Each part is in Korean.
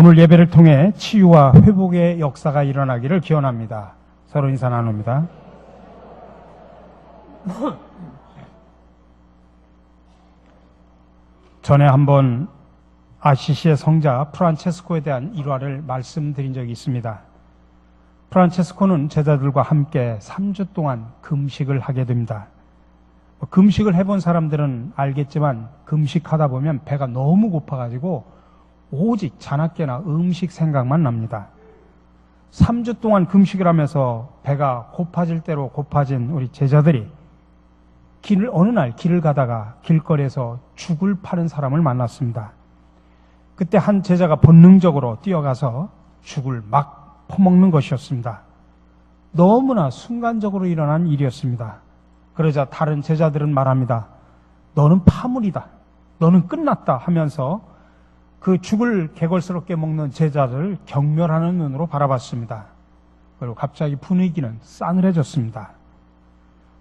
오늘 예배를 통해 치유와 회복의 역사가 일어나기를 기원합니다. 서로 인사 나눕니다. 전에 한번 아시시의 성자 프란체스코에 대한 일화를 말씀드린 적이 있습니다. 프란체스코는 제자들과 함께 3주 동안 금식을 하게 됩니다. 금식을 해본 사람들은 알겠지만 금식하다 보면 배가 너무 고파가지고 오직 자나깨나 음식 생각만 납니다. 3주 동안 금식을 하면서 배가 고파질 대로 고파진 우리 제자들이 어느 날 길을 가다가 길거리에서 죽을 파는 사람을 만났습니다. 그때 한 제자가 본능적으로 뛰어가서 죽을 막 퍼먹는 것이었습니다. 너무나 순간적으로 일어난 일이었습니다. 그러자 다른 제자들은 말합니다. 너는 파물이다. 너는 끝났다 하면서 그 죽을 개걸스럽게 먹는 제자를 경멸하는 눈으로 바라봤습니다. 그리고 갑자기 분위기는 싸늘해졌습니다.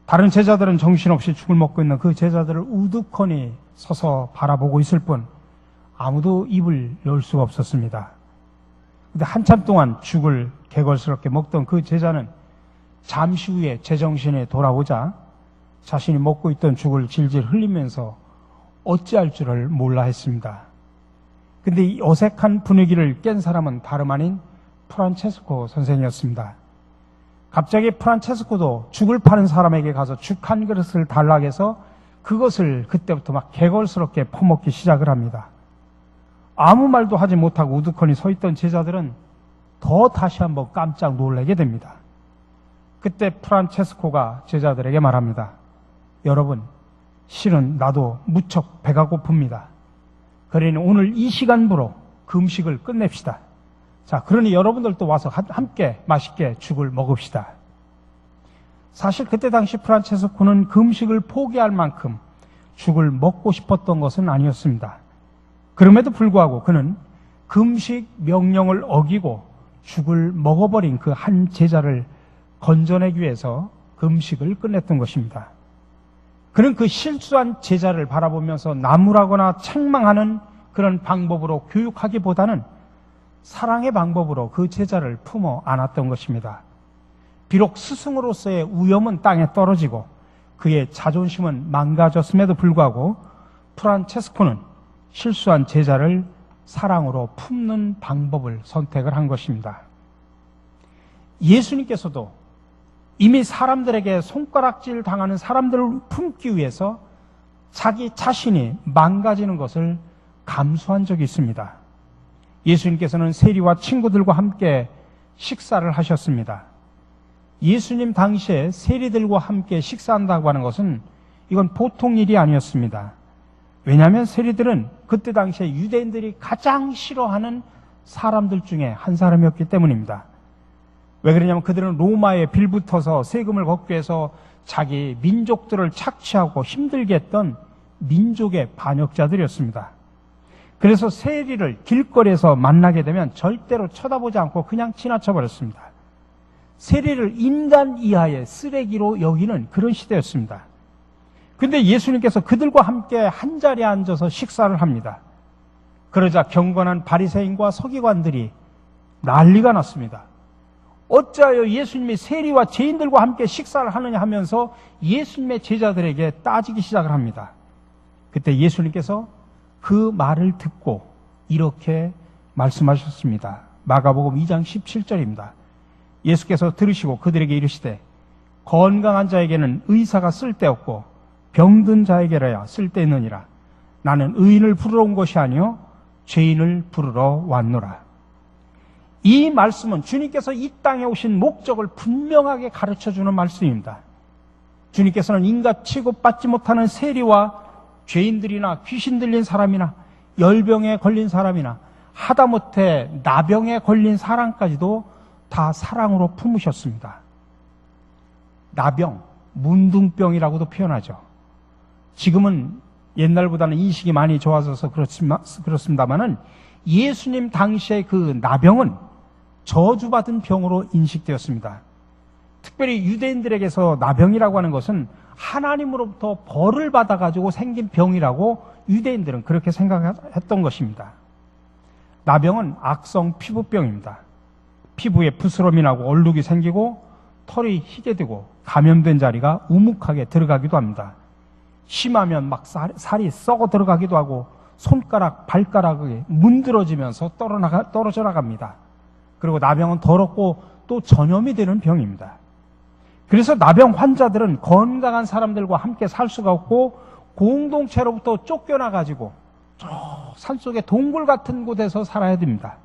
다른 제자들은 정신없이 죽을 먹고 있는 그 제자들을 우두커니 서서 바라보고 있을 뿐 아무도 입을 열 수가 없었습니다. 근데 한참 동안 죽을 개걸스럽게 먹던 그 제자는 잠시 후에 제정신에 돌아오자 자신이 먹고 있던 죽을 질질 흘리면서 어찌할 줄을 몰라 했습니다. 근데 이 어색한 분위기를 깬 사람은 다름 아닌 프란체스코 선생이었습니다. 갑자기 프란체스코도 죽을 파는 사람에게 가서 죽 한 그릇을 달라고 해서 그것을 그때부터 막 개걸스럽게 퍼먹기 시작을 합니다. 아무 말도 하지 못하고 우두커니 서 있던 제자들은 더 다시 한번 깜짝 놀라게 됩니다. 그때 프란체스코가 제자들에게 말합니다. 여러분, 실은 나도 무척 배가 고픕니다. 그러니 오늘 이 시간부로 금식을 끝냅시다. 자, 그러니 여러분들도 와서 함께 맛있게 죽을 먹읍시다. 사실 그때 당시 프란체스코는 금식을 포기할 만큼 죽을 먹고 싶었던 것은 아니었습니다. 그럼에도 불구하고 그는 금식 명령을 어기고 죽을 먹어버린 그 한 제자를 건져내기 위해서 금식을 끝냈던 것입니다. 그는 그 실수한 제자를 바라보면서 나무라거나 책망하는 그런 방법으로 교육하기보다는 사랑의 방법으로 그 제자를 품어 안았던 것입니다. 비록 스승으로서의 우염은 땅에 떨어지고 그의 자존심은 망가졌음에도 불구하고 프란체스코는 실수한 제자를 사랑으로 품는 방법을 선택을 한 것입니다. 예수님께서도 이미 사람들에게 손가락질 당하는 사람들을 품기 위해서 자기 자신이 망가지는 것을 감수한 적이 있습니다. 예수님께서는 세리와 친구들과 함께 식사를 하셨습니다. 예수님 당시에 세리들과 함께 식사한다고 하는 것은 이건 보통 일이 아니었습니다. 왜냐하면 세리들은 그때 당시에 유대인들이 가장 싫어하는 사람들 중에 한 사람이었기 때문입니다. 왜 그러냐면 그들은 로마에 빌붙어서 세금을 걷기 위해서 자기 민족들을 착취하고 힘들게 했던 민족의 반역자들이었습니다. 그래서 세리를 길거리에서 만나게 되면 절대로 쳐다보지 않고 그냥 지나쳐 버렸습니다. 세리를 인간 이하의 쓰레기로 여기는 그런 시대였습니다. 근데 예수님께서 그들과 함께 한자리에 앉아서 식사를 합니다. 그러자 경건한 바리새인과 서기관들이 난리가 났습니다. 어찌하여 예수님이 세리와 죄인들과 함께 식사를 하느냐 하면서 예수님의 제자들에게 따지기 시작을 합니다. 그때 예수님께서 그 말을 듣고 이렇게 말씀하셨습니다. 마가복음 2장 17절입니다. 예수께서 들으시고 그들에게 이르시되 건강한 자에게는 의사가 쓸데없고 병든 자에게라야 쓸데있느니라. 나는 의인을 부르러 온 것이 아니요 죄인을 부르러 왔노라. 이 말씀은 주님께서 이 땅에 오신 목적을 분명하게 가르쳐주는 말씀입니다. 주님께서는 인간 취급받지 못하는 세리와 죄인들이나 귀신 들린 사람이나 열병에 걸린 사람이나 하다못해 나병에 걸린 사람까지도 다 사랑으로 품으셨습니다. 나병, 문둥병이라고도 표현하죠. 지금은 옛날보다는 인식이 많이 좋아져서 그렇습니다만은 예수님 당시의 그 나병은 저주받은 병으로 인식되었습니다. 특별히 유대인들에게서 나병이라고 하는 것은 하나님으로부터 벌을 받아가지고 생긴 병이라고 유대인들은 그렇게 생각했던 것입니다. 나병은 악성 피부병입니다. 피부에 부스럼이 나고 얼룩이 생기고 털이 희게 되고 감염된 자리가 우묵하게 들어가기도 합니다. 심하면 막 살이 썩어 들어가기도 하고 손가락, 발가락이 문드러지면서 떨어져 나갑니다. 그리고 나병은 더럽고 또 전염이 되는 병입니다. 그래서 나병 환자들은 건강한 사람들과 함께 살 수가 없고 공동체로부터 쫓겨나가지고 저 산속의 동굴 같은 곳에서 살아야 됩니다.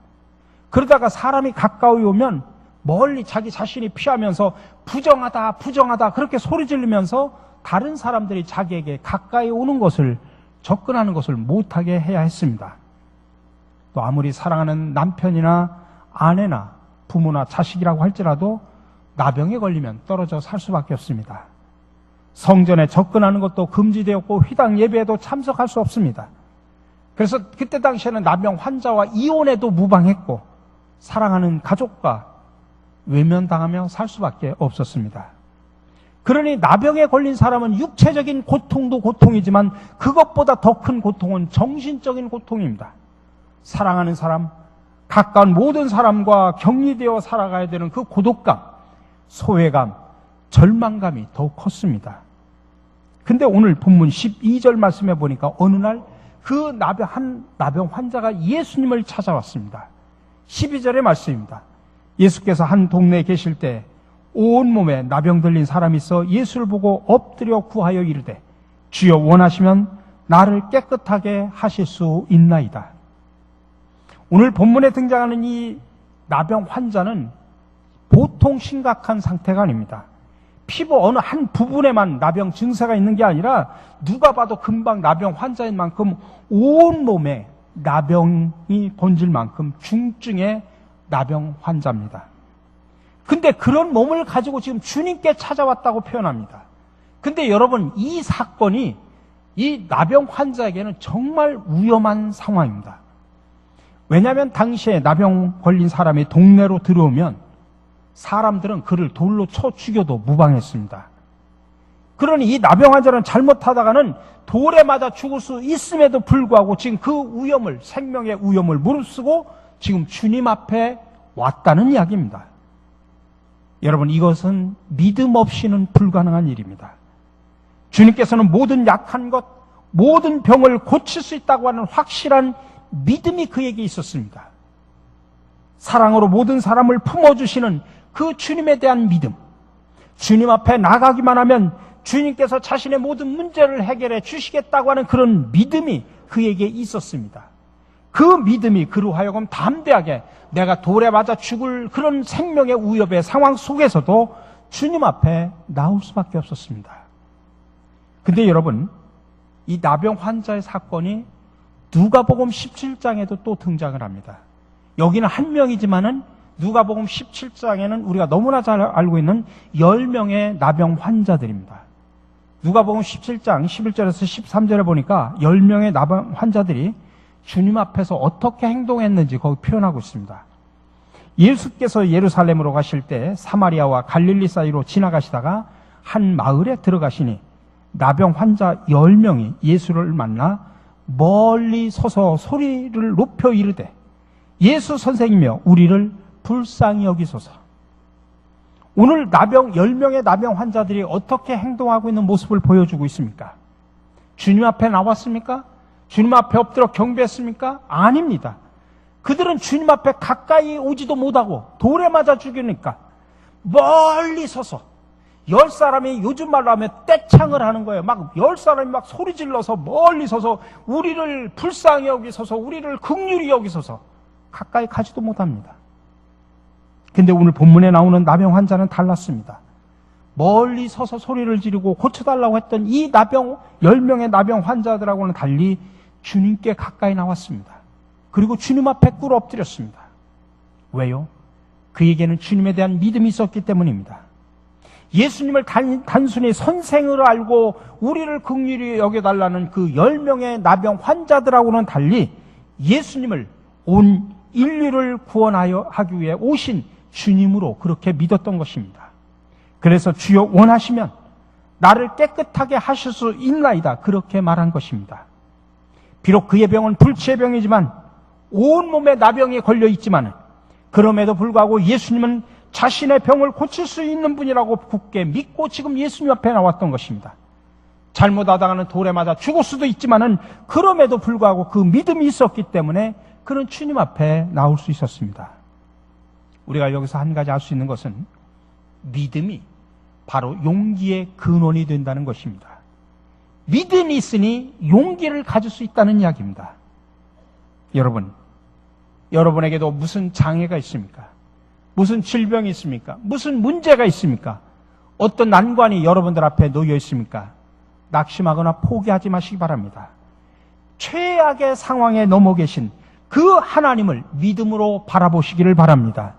그러다가 사람이 가까이 오면 멀리 자기 자신이 피하면서 부정하다, 부정하다 그렇게 소리 지르면서 다른 사람들이 자기에게 가까이 오는 것을, 접근하는 것을 못하게 해야 했습니다. 또 아무리 사랑하는 남편이나 아내나 부모나 자식이라고 할지라도 나병에 걸리면 떨어져 살 수밖에 없습니다. 성전에 접근하는 것도 금지되었고 회당 예배에도 참석할 수 없습니다. 그래서 그때 당시에는 나병 환자와 이혼해도 무방했고 사랑하는 가족과 외면당하며 살 수밖에 없었습니다. 그러니 나병에 걸린 사람은 육체적인 고통도 고통이지만 그것보다 더 큰 고통은 정신적인 고통입니다. 사랑하는 사람, 가까운 모든 사람과 격리되어 살아가야 되는 그 고독감, 소외감, 절망감이 더욱 컸습니다. 근데 오늘 본문 12절 말씀해 보니까 어느 날 그 나병 환자가 예수님을 찾아왔습니다. 12절의 말씀입니다. 예수께서 한 동네에 계실 때 온몸에 나병 들린 사람이 있어 예수를 보고 엎드려 구하여 이르되 주여 원하시면 나를 깨끗하게 하실 수 있나이다. 오늘 본문에 등장하는 이 나병 환자는 보통 심각한 상태가 아닙니다. 피부 어느 한 부분에만 나병 증세가 있는 게 아니라 누가 봐도 금방 나병 환자인 만큼 온몸에 나병이 번질 만큼 중증의 나병 환자입니다. 근데 그런 몸을 가지고 지금 주님께 찾아왔다고 표현합니다. 근데 여러분, 이 사건이 이 나병 환자에게는 정말 위험한 상황입니다. 왜냐하면 당시에 나병 걸린 사람이 동네로 들어오면 사람들은 그를 돌로 쳐 죽여도 무방했습니다. 그러니 이 나병 환자는 잘못하다가는 돌에 맞아 죽을 수 있음에도 불구하고 지금 그 위험을, 생명의 위험을 무릅쓰고 지금 주님 앞에 왔다는 이야기입니다. 여러분, 이것은 믿음 없이는 불가능한 일입니다. 주님께서는 모든 약한 것, 모든 병을 고칠 수 있다고 하는 확실한 믿음이 그에게 있었습니다. 사랑으로 모든 사람을 품어주시는 그 주님에 대한 믿음, 주님 앞에 나가기만 하면 주님께서 자신의 모든 문제를 해결해 주시겠다고 하는 그런 믿음이 그에게 있었습니다. 그 믿음이 그로 하여금 담대하게 내가 돌에 맞아 죽을 그런 생명의 위협의 상황 속에서도 주님 앞에 나올 수밖에 없었습니다. 근데 여러분, 이 나병 환자의 사건이 누가복음 17장에도 또 등장을 합니다. 여기는 한 명이지만은 누가복음 17장에는 우리가 너무나 잘 알고 있는 10명의 나병 환자들입니다. 누가복음 17장 11절에서 13절에 보니까 10명의 나병 환자들이 주님 앞에서 어떻게 행동했는지 거기 표현하고 있습니다. 예수께서 예루살렘으로 가실 때 사마리아와 갈릴리 사이로 지나가시다가 한 마을에 들어가시니 나병 환자 10명이 예수를 만나 멀리 서서 소리를 높여 이르되 예수 선생이며 우리를 불쌍히 여기소서. 오늘 10명의 나병 환자들이 어떻게 행동하고 있는 모습을 보여주고 있습니까? 주님 앞에 나왔습니까? 주님 앞에 엎드려 경배했습니까? 아닙니다. 그들은 주님 앞에 가까이 오지도 못하고 돌에 맞아 죽이니까 멀리 서서 10사람이 요즘 말로 하면 떼창을 하는 거예요. 막 10사람이 막 소리 질러서 멀리 서서 우리를 불쌍히 여기소서, 우리를 긍휼히 여기소서 가까이 가지도 못합니다. 근데 오늘 본문에 나오는 나병 환자는 달랐습니다. 멀리 서서 소리를 지르고 고쳐달라고 했던 이 10명의 나병 환자들하고는 달리 주님께 가까이 나왔습니다. 그리고 주님 앞에 꿇어 엎드렸습니다. 왜요? 그에게는 주님에 대한 믿음이 있었기 때문입니다. 예수님을 단순히 선생으로 알고 우리를 긍휼히 여겨달라는 그 10명의 나병 환자들하고는 달리 예수님을 온 인류를 구원하여 하기 위해 오신 주님으로 그렇게 믿었던 것입니다. 그래서 주여 원하시면 나를 깨끗하게 하실 수 있나이다 그렇게 말한 것입니다. 비록 그의 병은 불치의 병이지만 온몸에 나병이 걸려 있지만 그럼에도 불구하고 예수님은 자신의 병을 고칠 수 있는 분이라고 굳게 믿고 지금 예수님 앞에 나왔던 것입니다. 잘못하다가는 돌에 맞아 죽을 수도 있지만은 그럼에도 불구하고 그 믿음이 있었기 때문에 그는 주님 앞에 나올 수 있었습니다. 우리가 여기서 한 가지 알 수 있는 것은 믿음이 바로 용기의 근원이 된다는 것입니다. 믿음이 있으니 용기를 가질 수 있다는 이야기입니다. 여러분에게도 무슨 장애가 있습니까? 무슨 질병이 있습니까? 무슨 문제가 있습니까? 어떤 난관이 여러분들 앞에 놓여 있습니까? 낙심하거나 포기하지 마시기 바랍니다. 최악의 상황에 넘어 계신 그 하나님을 믿음으로 바라보시기를 바랍니다.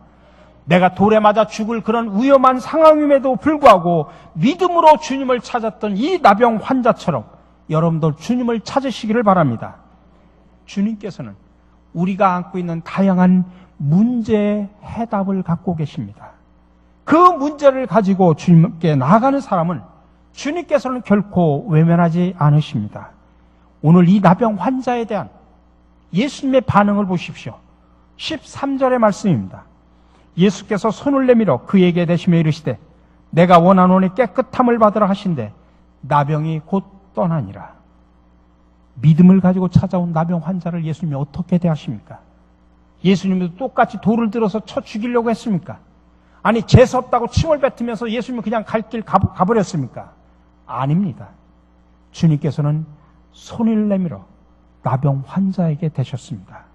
내가 돌에 맞아 죽을 그런 위험한 상황임에도 불구하고 믿음으로 주님을 찾았던 이 나병 환자처럼 여러분들 주님을 찾으시기를 바랍니다. 주님께서는 우리가 안고 있는 다양한 문제의 해답을 갖고 계십니다. 그 문제를 가지고 주님께 나아가는 사람은 주님께서는 결코 외면하지 않으십니다. 오늘 이 나병 환자에 대한 예수님의 반응을 보십시오. 13절의 말씀입니다. 예수께서 손을 내밀어 그에게 대시며 이르시되 내가 원하노니 깨끗함을 받으라 하신대 나병이 곧 떠나니라. 믿음을 가지고 찾아온 나병 환자를 예수님이 어떻게 대하십니까? 예수님도 똑같이 돌을 들어서 쳐 죽이려고 했습니까? 아니 재수없다고 침을 뱉으면서 예수님은 그냥 갈 길 가버렸습니까? 아닙니다. 주님께서는 손을 내밀어 나병 환자에게 대셨습니다.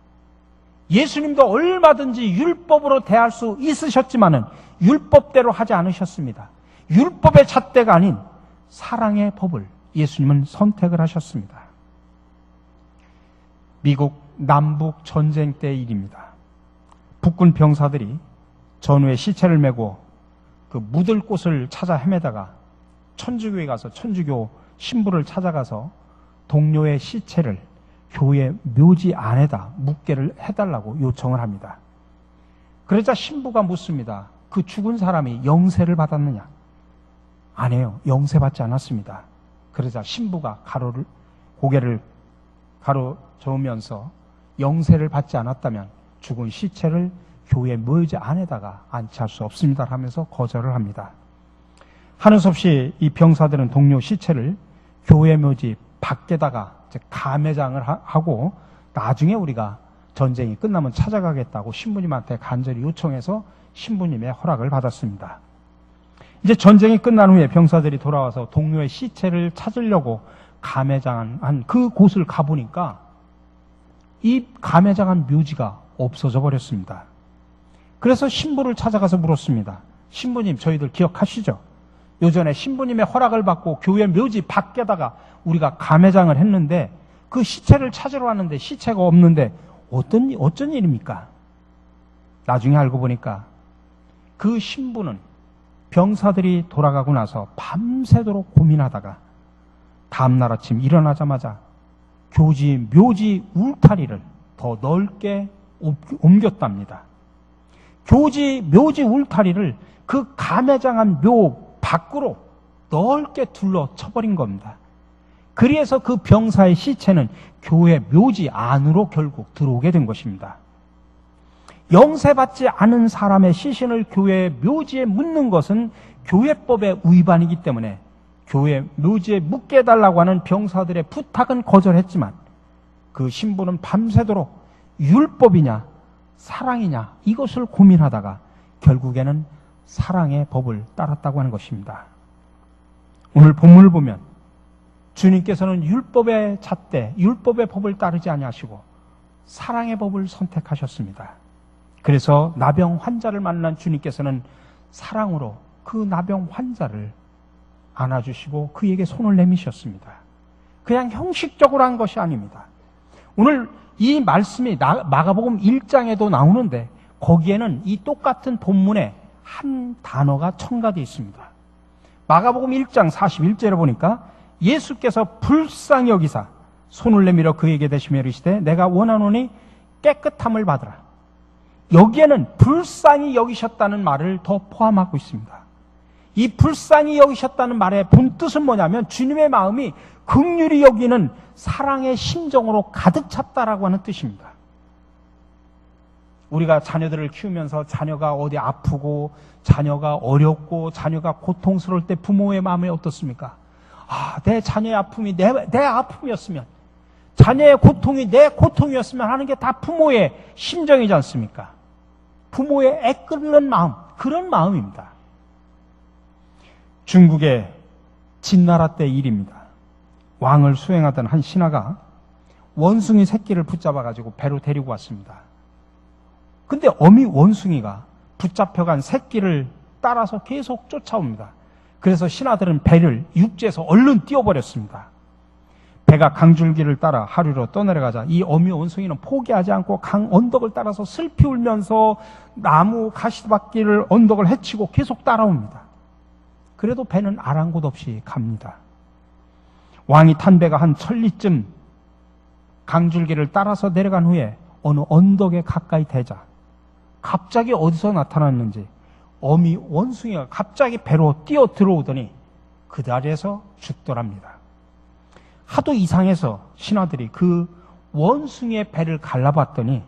예수님도 얼마든지 율법으로 대할 수 있으셨지만은 율법대로 하지 않으셨습니다. 율법의 잣대가 아닌 사랑의 법을 예수님은 선택을 하셨습니다. 미국 남북 전쟁 때의 일입니다. 북군 병사들이 전후에 시체를 메고 그 묻을 곳을 찾아 헤매다가 천주교에 가서 천주교 신부를 찾아가서 동료의 시체를 교회 묘지 안에다 묻게를 해달라고 요청을 합니다. 그러자 신부가 묻습니다. 그 죽은 사람이 영세를 받았느냐? 아니에요. 영세받지 않았습니다. 그러자 신부가 고개를 가로저으면서 영세를 받지 않았다면 죽은 시체를 교회 묘지 안에다가 안치할 수 없습니다 하면서 거절을 합니다. 하는 수 없이 이 병사들은 동료 시체를 교회 묘지 밖에다가 가매장을 하고 나중에 우리가 전쟁이 끝나면 찾아가겠다고 신부님한테 간절히 요청해서 신부님의 허락을 받았습니다. 이제 전쟁이 끝난 후에 병사들이 돌아와서 동료의 시체를 찾으려고 가매장한 그 곳을 가보니까 이 가매장한 묘지가 없어져 버렸습니다. 그래서 신부를 찾아가서 물었습니다. 신부님, 저희들 기억하시죠? 요전에 신부님의 허락을 받고 교회 묘지 밖에다가 우리가 가매장을 했는데 그 시체를 찾으러 왔는데 시체가 없는데 어쩐 일입니까? 나중에 알고 보니까 그 신부는 병사들이 돌아가고 나서 밤새도록 고민하다가 다음날 아침 일어나자마자 묘지 울타리를 더 넓게 옮겼답니다. 묘지 울타리를 그 가매장한 묘 밖으로 넓게 둘러 쳐버린 겁니다. 그래서 그 병사의 시체는 교회 묘지 안으로 결국 들어오게 된 것입니다. 영세받지 않은 사람의 시신을 교회 묘지에 묻는 것은 교회법의 위반이기 때문에 교회 묘지에 묻게 해달라고 하는 병사들의 부탁은 거절했지만 그 신부는 밤새도록 율법이냐 사랑이냐 이것을 고민하다가 결국에는 사랑의 법을 따랐다고 하는 것입니다. 오늘 본문을 보면 주님께서는 율법의 잣대, 율법의 법을 따르지 아니하시고 사랑의 법을 선택하셨습니다. 그래서 나병 환자를 만난 주님께서는 사랑으로 그 나병 환자를 안아주시고 그에게 손을 내미셨습니다. 그냥 형식적으로 한 것이 아닙니다. 오늘 이 말씀이 마가복음 1장에도 나오는데 거기에는 이 똑같은 본문에 한 단어가 첨가되어 있습니다. 마가복음 1장 41절에 보니까 예수께서 불쌍히 여기사 손을 내밀어 그에게 대시며 이르시되 내가 원하노니 깨끗함을 받으라. 여기에는 불쌍히 여기셨다는 말을 더 포함하고 있습니다. 이 불쌍히 여기셨다는 말의 본뜻은 뭐냐면 주님의 마음이 긍휼히 여기는 사랑의 심정으로 가득 찼다라고 하는 뜻입니다. 우리가 자녀들을 키우면서 자녀가 어디 아프고 자녀가 어렵고 자녀가 고통스러울 때 부모의 마음이 어떻습니까? 내 자녀의 아픔이 내 아픔이었으면, 자녀의 고통이 내 고통이었으면 하는 게 다 부모의 심정이지 않습니까? 부모의 애끓는 마음, 그런 마음입니다. 중국의 진나라 때 일입니다. 왕을 수행하던 한 신하가 원숭이 새끼를 붙잡아가지고 배로 데리고 왔습니다. 근데 어미 원숭이가 붙잡혀간 새끼를 따라서 계속 쫓아옵니다. 그래서 신하들은 배를 육지에서 얼른 띄워버렸습니다. 배가 강줄기를 따라 하류로 떠내려가자 이 어미 원숭이는 포기하지 않고 강 언덕을 따라서 슬피 울면서 나무 가시밭길을 언덕을 헤치고 계속 따라옵니다. 그래도 배는 아랑곳 없이 갑니다. 왕이 탄 배가 한 천리쯤 강줄기를 따라서 내려간 후에 어느 언덕에 가까이 대자 갑자기 어디서 나타났는지 어미 원숭이가 갑자기 배로 뛰어 들어오더니 그 자리에서 죽더랍니다. 하도 이상해서 신하들이 그 원숭이의 배를 갈라봤더니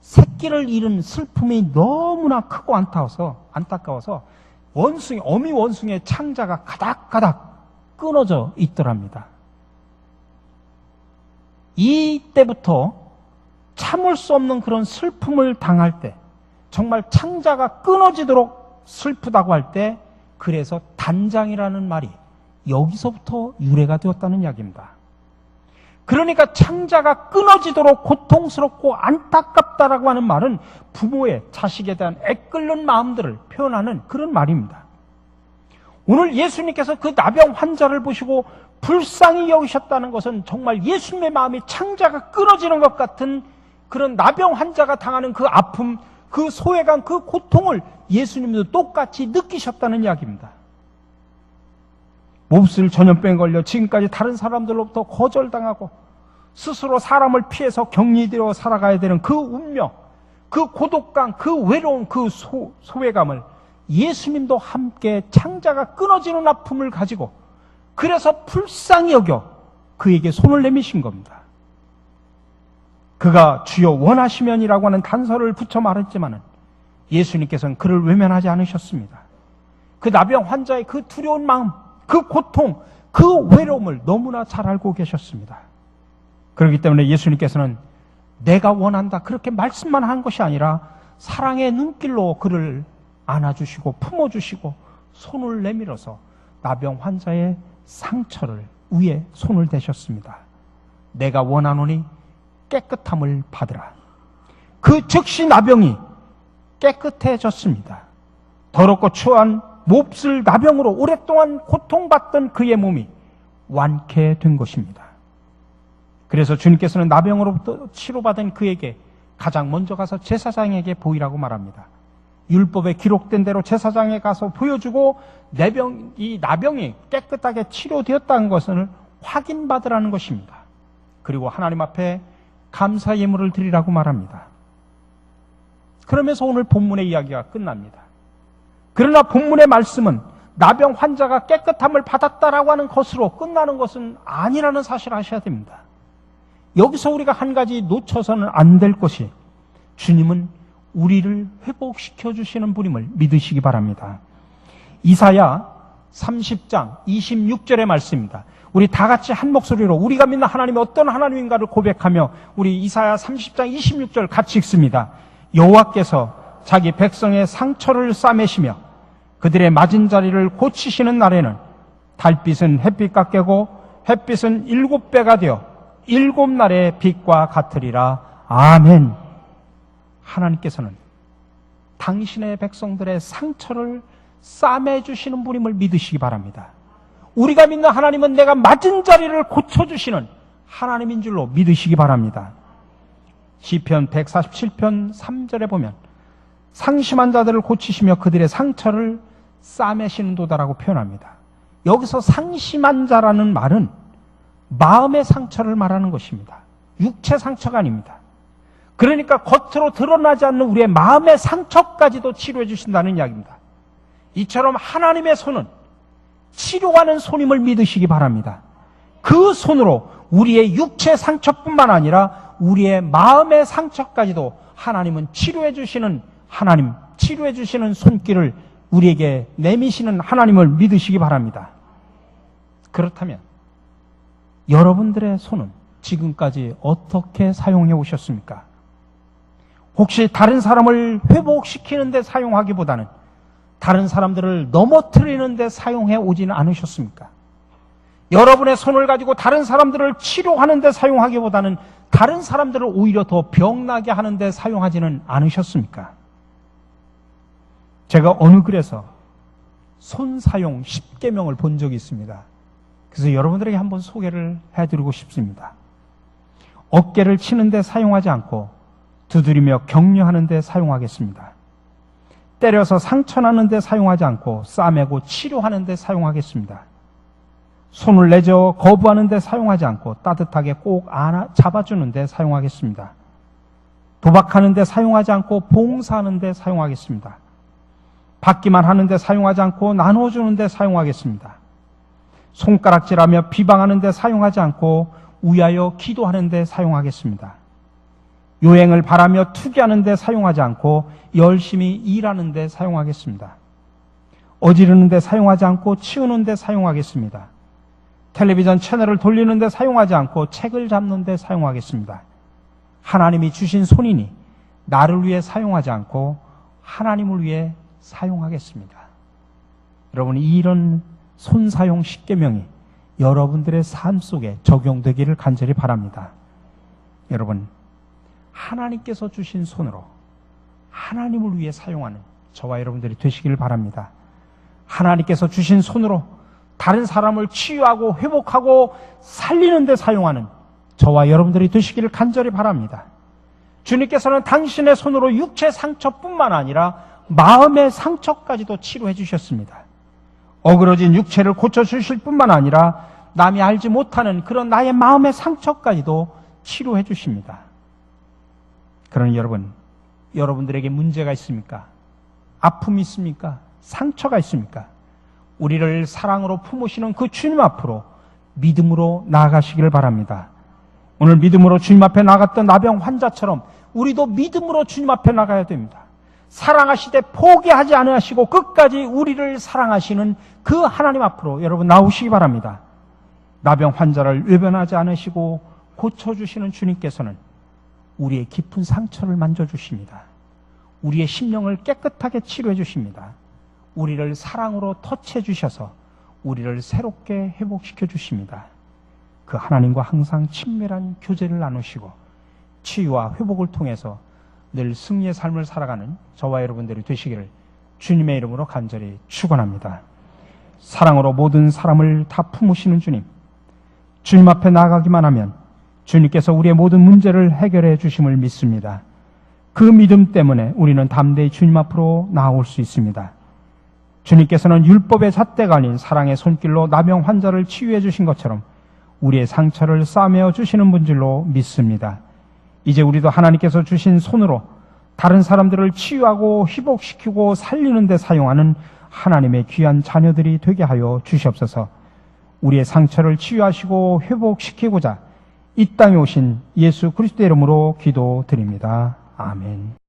새끼를 잃은 슬픔이 너무나 크고 안타까워서 어미 원숭이의 창자가 가닥가닥 끊어져 있더랍니다. 이때부터 참을 수 없는 그런 슬픔을 당할 때, 정말 창자가 끊어지도록 슬프다고 할 때, 그래서 단장이라는 말이 여기서부터 유래가 되었다는 이야기입니다. 그러니까 창자가 끊어지도록 고통스럽고 안타깝다라고 하는 말은 부모의 자식에 대한 애끓는 마음들을 표현하는 그런 말입니다. 오늘 예수님께서 그 나병 환자를 보시고 불쌍히 여기셨다는 것은 정말 예수님의 마음이 창자가 끊어지는 것 같은 그런 나병 환자가 당하는 그 아픔, 그 소외감, 그 고통을 예수님도 똑같이 느끼셨다는 이야기입니다. 몹쓸 전염병에 걸려 지금까지 다른 사람들로부터 거절당하고 스스로 사람을 피해서 격리되어 살아가야 되는 그 운명, 그 고독감, 그 외로움, 그 소외감을 예수님도 함께 창자가 끊어지는 아픔을 가지고 그래서 불쌍히 여겨 그에게 손을 내미신 겁니다. 그가 주여 원하시면이라고 하는 단서를 붙여 말했지만은 예수님께서는 그를 외면하지 않으셨습니다. 그 나병 환자의 그 두려운 마음, 그 고통, 그 외로움을 너무나 잘 알고 계셨습니다. 그렇기 때문에 예수님께서는 내가 원한다 그렇게 말씀만 한 것이 아니라 사랑의 눈길로 그를 안아주시고 품어주시고 손을 내밀어서 나병 환자의 상처를 위에 손을 대셨습니다. 내가 원하노니 깨끗함을 받으라. 그 즉시 나병이 깨끗해졌습니다. 더럽고 추한 몹쓸 나병으로 오랫동안 고통받던 그의 몸이 완쾌된 것입니다. 그래서 주님께서는 나병으로부터 치료받은 그에게 가장 먼저 가서 제사장에게 보이라고 말합니다. 율법에 기록된 대로 제사장에 가서 보여주고 이 나병이 깨끗하게 치료되었다는 것을 확인받으라는 것입니다. 그리고 하나님 앞에 감사 예물을 드리라고 말합니다. 그러면서 오늘 본문의 이야기가 끝납니다. 그러나 본문의 말씀은 나병 환자가 깨끗함을 받았다라고 하는 것으로 끝나는 것은 아니라는 사실을 아셔야 됩니다. 여기서 우리가 한 가지 놓쳐서는 안 될 것이 주님은 우리를 회복시켜 주시는 분임을 믿으시기 바랍니다. 이사야 30장 26절의 말씀입니다. 우리 다 같이 한 목소리로 우리가 믿는 하나님이 어떤 하나님인가를 고백하며 우리 이사야 30장 26절 같이 읽습니다. 여호와께서 자기 백성의 상처를 싸매시며 그들의 맞은 자리를 고치시는 날에는 달빛은 햇빛과 깨고 햇빛은 7배가 되어 7날의 빛과 같으리라. 아멘. 하나님께서는 당신의 백성들의 상처를 싸매주시는 분임을 믿으시기 바랍니다. 우리가 믿는 하나님은 내가 맞은 자리를 고쳐주시는 하나님인 줄로 믿으시기 바랍니다. 시편 147편 3절에 보면 상심한 자들을 고치시며 그들의 상처를 싸매시는 도다라고 표현합니다. 여기서 상심한 자라는 말은 마음의 상처를 말하는 것입니다. 육체 상처가 아닙니다. 그러니까 겉으로 드러나지 않는 우리의 마음의 상처까지도 치료해 주신다는 이야기입니다. 이처럼 하나님의 손은 치료하는 손임을 믿으시기 바랍니다. 그 손으로 우리의 육체 상처뿐만 아니라 우리의 마음의 상처까지도 하나님은 치료해 주시는 하나님, 치료해 주시는 손길을 우리에게 내미시는 하나님을 믿으시기 바랍니다. 그렇다면 여러분들의 손은 지금까지 어떻게 사용해 오셨습니까? 혹시 다른 사람을 회복시키는 데 사용하기보다는 다른 사람들을 넘어뜨리는 데 사용해 오지는 않으셨습니까? 여러분의 손을 가지고 다른 사람들을 치료하는 데 사용하기보다는 다른 사람들을 오히려 더 병나게 하는 데 사용하지는 않으셨습니까? 제가 어느 글에서 손 사용 10계명을 본 적이 있습니다. 그래서 여러분들에게 한번 소개를 해드리고 싶습니다. 어깨를 치는 데 사용하지 않고 두드리며 격려하는 데 사용하겠습니다. 때려서 상처나는 데 사용하지 않고 싸매고 치료하는 데 사용하겠습니다. 손을 내저 거부하는 데 사용하지 않고 따뜻하게 꼭 안아 잡아주는 데 사용하겠습니다. 도박하는 데 사용하지 않고 봉사하는 데 사용하겠습니다. 받기만 하는 데 사용하지 않고 나눠주는 데 사용하겠습니다. 손가락질하며 비방하는 데 사용하지 않고 위하여 기도하는 데 사용하겠습니다. 요행을 바라며 투기하는 데 사용하지 않고 열심히 일하는 데 사용하겠습니다. 어지르는 데 사용하지 않고 치우는 데 사용하겠습니다. 텔레비전 채널을 돌리는 데 사용하지 않고 책을 잡는 데 사용하겠습니다. 하나님이 주신 손이니 나를 위해 사용하지 않고 하나님을 위해 사용하겠습니다. 여러분, 이런 손사용 10계명이 여러분들의 삶 속에 적용되기를 간절히 바랍니다. 여러분, 하나님께서 주신 손으로 하나님을 위해 사용하는 저와 여러분들이 되시기를 바랍니다. 하나님께서 주신 손으로 다른 사람을 치유하고 회복하고 살리는 데 사용하는 저와 여러분들이 되시기를 간절히 바랍니다. 주님께서는 당신의 손으로 육체 상처뿐만 아니라 마음의 상처까지도 치료해 주셨습니다. 어그러진 육체를 고쳐주실 뿐만 아니라 남이 알지 못하는 그런 나의 마음의 상처까지도 치료해 주십니다. 그러니 여러분, 여러분들에게 문제가 있습니까? 아픔이 있습니까? 상처가 있습니까? 우리를 사랑으로 품으시는 그 주님 앞으로 믿음으로 나아가시기를 바랍니다. 오늘 믿음으로 주님 앞에 나갔던 나병 환자처럼 우리도 믿음으로 주님 앞에 나가야 됩니다. 사랑하시되 포기하지 않으시고 끝까지 우리를 사랑하시는 그 하나님 앞으로 여러분 나오시기 바랍니다. 나병 환자를 외면하지 않으시고 고쳐주시는 주님께서는 우리의 깊은 상처를 만져주십니다. 우리의 심령을 깨끗하게 치료해 주십니다. 우리를 사랑으로 터치해 주셔서 우리를 새롭게 회복시켜 주십니다. 그 하나님과 항상 친밀한 교제를 나누시고 치유와 회복을 통해서 늘 승리의 삶을 살아가는 저와 여러분들이 되시기를 주님의 이름으로 간절히 축원합니다. 사랑으로 모든 사람을 다 품으시는 주님, 주님 앞에 나아가기만 하면 주님께서 우리의 모든 문제를 해결해 주심을 믿습니다. 그 믿음 때문에 우리는 담대히 주님 앞으로 나아올 수 있습니다. 주님께서는 율법의 잣대가 아닌 사랑의 손길로 나병 환자를 치유해 주신 것처럼 우리의 상처를 싸매어 주시는 분줄로 믿습니다. 이제 우리도 하나님께서 주신 손으로 다른 사람들을 치유하고 회복시키고 살리는 데 사용하는 하나님의 귀한 자녀들이 되게 하여 주시옵소서. 우리의 상처를 치유하시고 회복시키고자 이 땅에 오신 예수 그리스도의 이름으로 기도드립니다. 아멘.